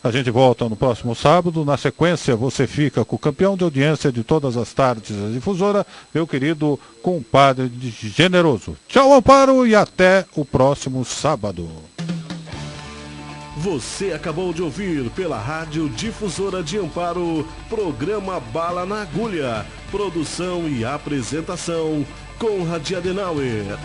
A gente volta no próximo sábado. Na sequência, você fica com o campeão de audiência de todas as tardes da difusora, meu querido compadre Generoso. Tchau, Amparo, e até o próximo sábado. Você acabou de ouvir pela Rádio Difusora de Amparo, programa Bala na Agulha. Produção e apresentação, Conrad Adenauer.